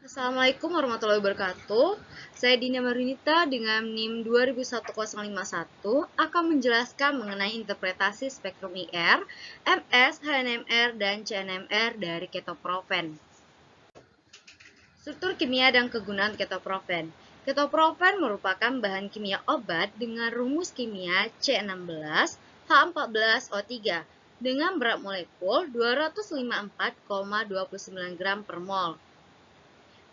Assalamualaikum warahmatullahi wabarakatuh. Saya Dina Marinita dengan NIM 201051 akan menjelaskan mengenai interpretasi spektrum IR, MS, HNMR, dan CNMR dari ketoprofen. Struktur kimia dan kegunaan ketoprofen. Ketoprofen merupakan bahan kimia obat dengan rumus kimia C16H14O3 dengan berat molekul 254,29 gram per mol.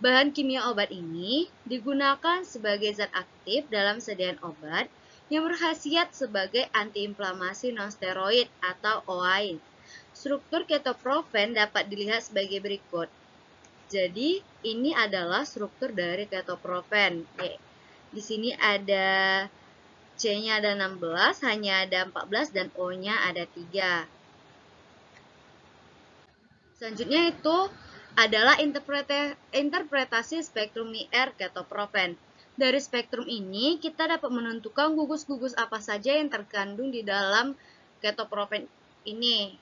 Bahan kimia obat ini digunakan sebagai zat aktif dalam sediaan obat yang berkhasiat sebagai antiinflamasi nonsteroid atau OAI. Struktur ketoprofen dapat dilihat sebagai berikut. Jadi, ini adalah struktur dari ketoprofen. Di sini ada C-nya ada 16, H-nya ada 14, dan O-nya ada 3. Selanjutnya itu adalah interpretasi spektrum IR ketoprofen. Dari spektrum ini, kita dapat menentukan gugus-gugus apa saja yang terkandung di dalam ketoprofen ini.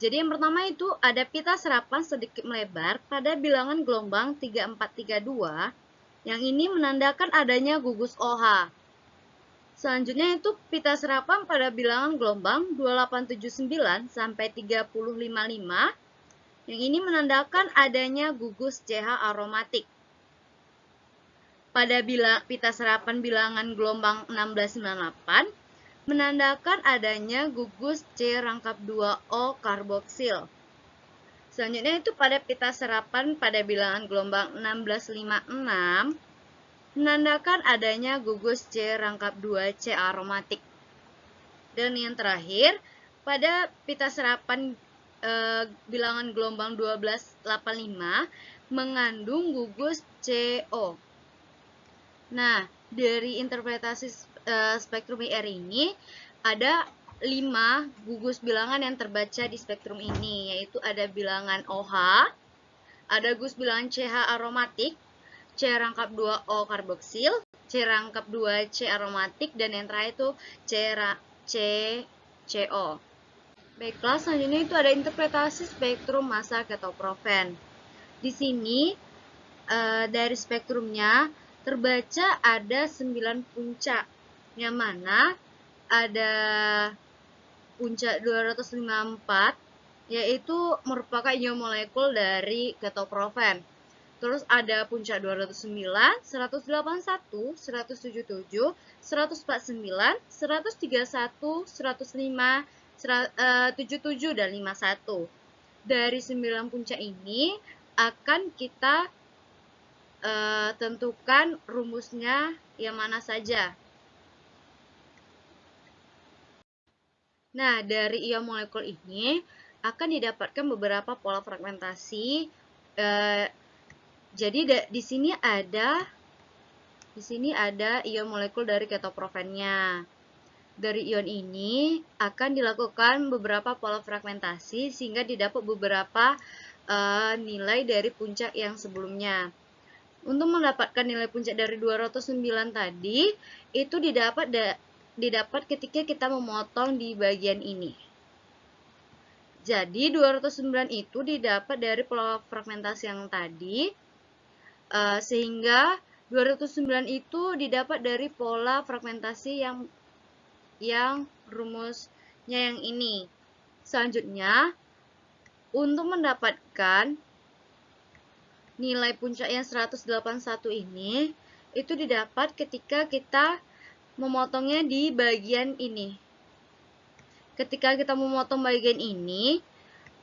Jadi yang pertama itu ada pita serapan sedikit melebar pada bilangan gelombang 3432, yang ini menandakan adanya gugus OH. Selanjutnya itu pita serapan pada bilangan gelombang 2879 sampai 3055, yang ini menandakan adanya gugus CH aromatik. Pada pita serapan bilangan gelombang 1698 menandakan adanya gugus C rangkap 2O karboksil. Selanjutnya itu pada pita serapan pada bilangan gelombang 1656 menandakan adanya gugus C rangkap 2C aromatik. Dan yang terakhir, pada pita serapan bilangan gelombang 1285 mengandung gugus CO. Nah, dari interpretasi spektrum IR ini ada 5 gugus bilangan yang terbaca di spektrum ini, yaitu ada bilangan OH, ada gugus bilangan CH aromatik, C rangkap 2O karboksil, C rangkap 2C aromatik, dan yang terakhir itu CO. Baiklah, selanjutnya itu ada interpretasi spektrum massa ketoprofen. Di sini dari spektrumnya terbaca ada 9 puncak, yang mana ada puncak 254, yaitu merupakan ion molekul dari ketoprofen. Terus ada puncak 209, 181, 177, 149, 131, 105, 77, dan 51. Dari 9 puncak ini akan kita tentukan rumusnya yang mana saja. Nah, dari ion molekul ini akan didapatkan beberapa pola fragmentasi. Jadi di sini ada ion molekul dari ketoprofennya. Dari ion ini akan dilakukan beberapa pola fragmentasi sehingga didapat beberapa nilai dari puncak yang sebelumnya. Untuk mendapatkan nilai puncak dari 209 tadi, itu didapat ketika kita memotong di bagian ini. Jadi 209 itu didapat dari pola fragmentasi yang tadi, sehingga 209 itu didapat dari pola fragmentasi yang rumusnya yang ini. Selanjutnya, untuk mendapatkan nilai puncak yang 181 ini, itu didapat ketika kita memotongnya di bagian ini. Ketika kita memotong bagian ini,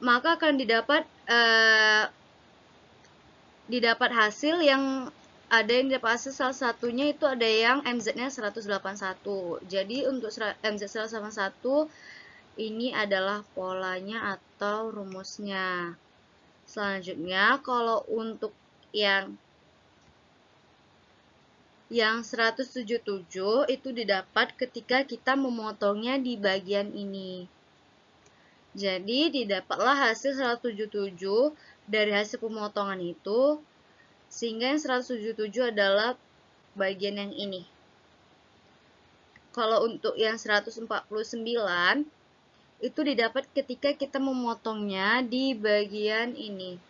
maka akan didapat hasil yang didapat hasil salah satunya itu ada yang MZ-nya 181. Jadi untuk MZ 181 ini adalah polanya atau rumusnya. Selanjutnya, kalau untuk yang 177 itu didapat ketika kita memotongnya di bagian ini. Jadi didapatlah hasil 177 dari hasil pemotongan itu, sehingga yang 177 adalah bagian yang ini. Kalau untuk yang 149 itu didapat ketika kita memotongnya di bagian ini.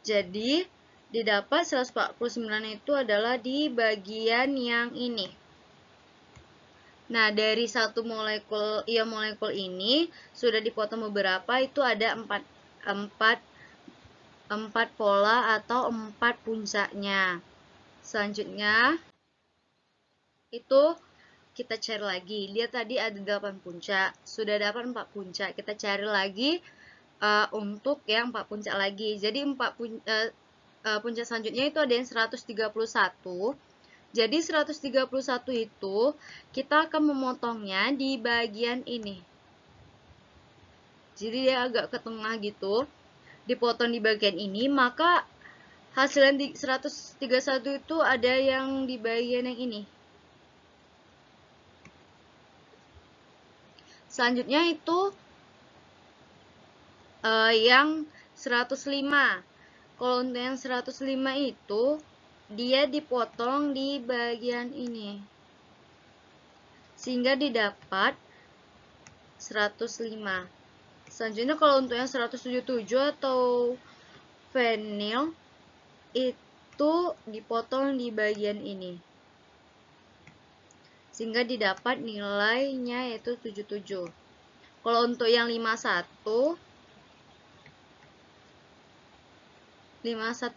Jadi didapat 149 itu adalah di bagian yang ini. Nah, dari satu molekul ion molekul ini sudah dipotong beberapa, itu ada 4 pola atau 4 puncaknya. Selanjutnya itu kita cari lagi. Lihat tadi ada 8 puncak, sudah dapat 4 puncak. Kita cari lagi untuk yang 4 puncak lagi. Jadi puncak selanjutnya itu ada yang 131. Jadi 131 itu kita akan memotongnya di bagian ini. Jadi dia agak ke tengah gitu. Dipotong di bagian ini, maka hasilnya di 131 itu ada yang di bagian yang ini. Selanjutnya itu yang 105. Kalau untuk yang 105 itu dia dipotong di bagian ini, sehingga didapat 105. Selanjutnya kalau untuk yang 177 atau vinil itu dipotong di bagian ini, sehingga didapat nilainya yaitu 77. Kalau untuk yang 51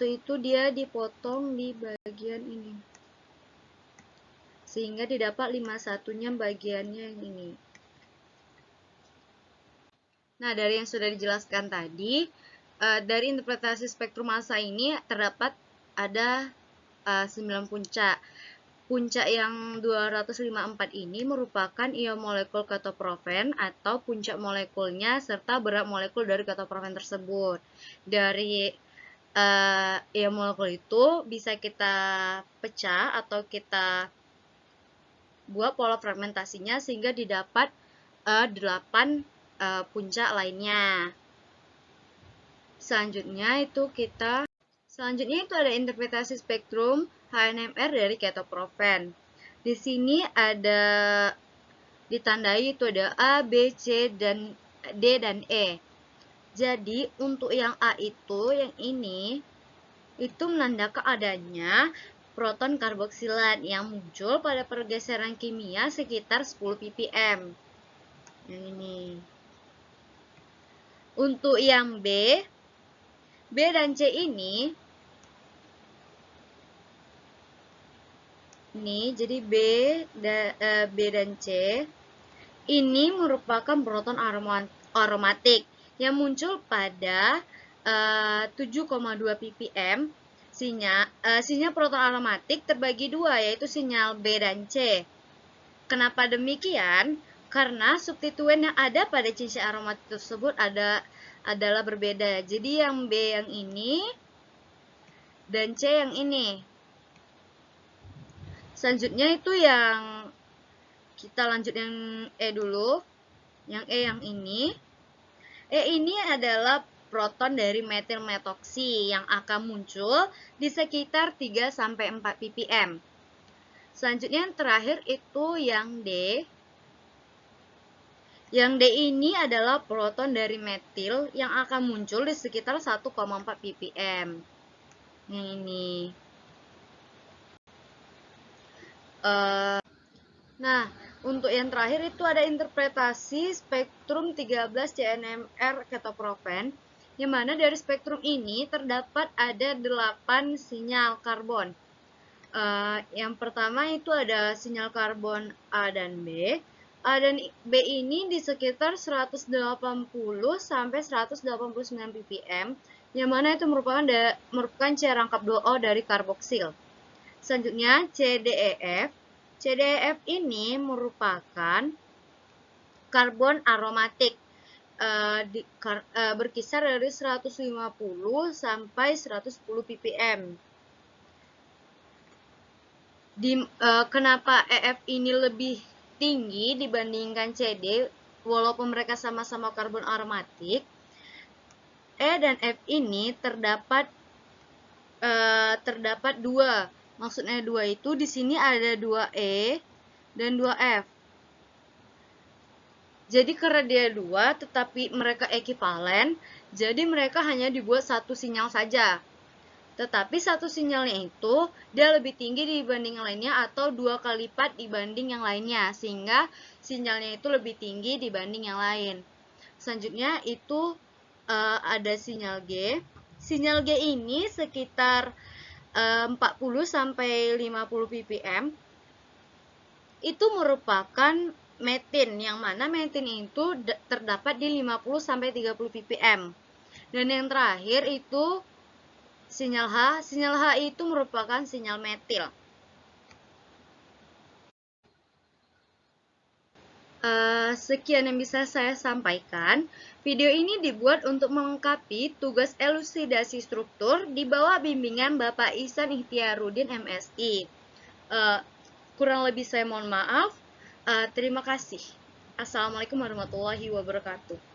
itu dia dipotong di bagian ini, sehingga didapat 51-nya bagiannya yang ini. Nah, dari yang sudah dijelaskan tadi, dari interpretasi spektrum massa ini terdapat ada 9 puncak. Puncak yang 254 ini merupakan ion molekul ketoprofen atau puncak molekulnya serta berat molekul dari ketoprofen tersebut. Dari ion molekul itu bisa kita pecah atau kita buat pola fragmentasinya sehingga didapat 8 puncak lainnya. Selanjutnya itu ada interpretasi spektrum HNMR dari ketoprofen. Di sini ada ditandai itu ada A, B, C, dan D dan E. Jadi untuk yang A itu, yang ini, itu menandakan adanya proton karboksilat yang muncul pada pergeseran kimia sekitar 10 ppm. Yang ini. Untuk yang B dan C ini, jadi B dan C ini merupakan proton aromatik yang muncul pada 7,2 ppm. Sinyal proton aromatik terbagi dua, yaitu sinyal B dan C. Kenapa demikian? Karena substituen yang ada pada cincin aromatik tersebut adalah berbeda. Jadi yang B yang ini dan C yang ini. Selanjutnya itu yang kita lanjut yang E dulu. Yang E yang ini. E ini adalah proton dari metil metoksi yang akan muncul di sekitar 3-4 ppm. Selanjutnya yang terakhir itu yang D. Yang D ini adalah proton dari metil yang akan muncul di sekitar 1,4 ppm. Yang ini. Nah, untuk yang terakhir itu ada interpretasi spektrum 13 CNMR ketoprofen, yang mana dari spektrum ini terdapat ada 8 sinyal karbon. Yang pertama itu ada sinyal karbon A dan B. A dan B ini di sekitar 180 sampai 189 ppm, yang mana itu merupakan C rangkap 2O dari karboksil. Selanjutnya CDEF. CDEF ini merupakan karbon aromatik, berkisar dari 150 sampai 110 ppm. Kenapa EF ini lebih tinggi dibandingkan CD, walaupun mereka sama-sama karbon aromatik? E dan F ini terdapat dua. Maksudnya dua itu di sini ada 2 E dan 2 F. Jadi karena dia 2 tetapi mereka ekivalen, jadi mereka hanya dibuat satu sinyal saja. Tetapi satu sinyalnya itu dia lebih tinggi dibanding yang lainnya atau 2 kali lipat dibanding yang lainnya, sehingga sinyalnya itu lebih tinggi dibanding yang lain. Selanjutnya itu ada sinyal G. Sinyal G ini sekitar 40 sampai 50 ppm. Itu merupakan metin, yang mana metin itu terdapat di 50 sampai 30 ppm. Dan yang terakhir itu sinyal H. Sinyal H itu merupakan sinyal metil. Sekian yang bisa saya sampaikan. Video ini dibuat untuk melengkapi tugas elusidasi struktur di bawah bimbingan Bapak Ihsan Ikhtiaruddin MSI. Kurang lebih saya mohon maaf. Terima kasih. Assalamualaikum warahmatullahi wabarakatuh.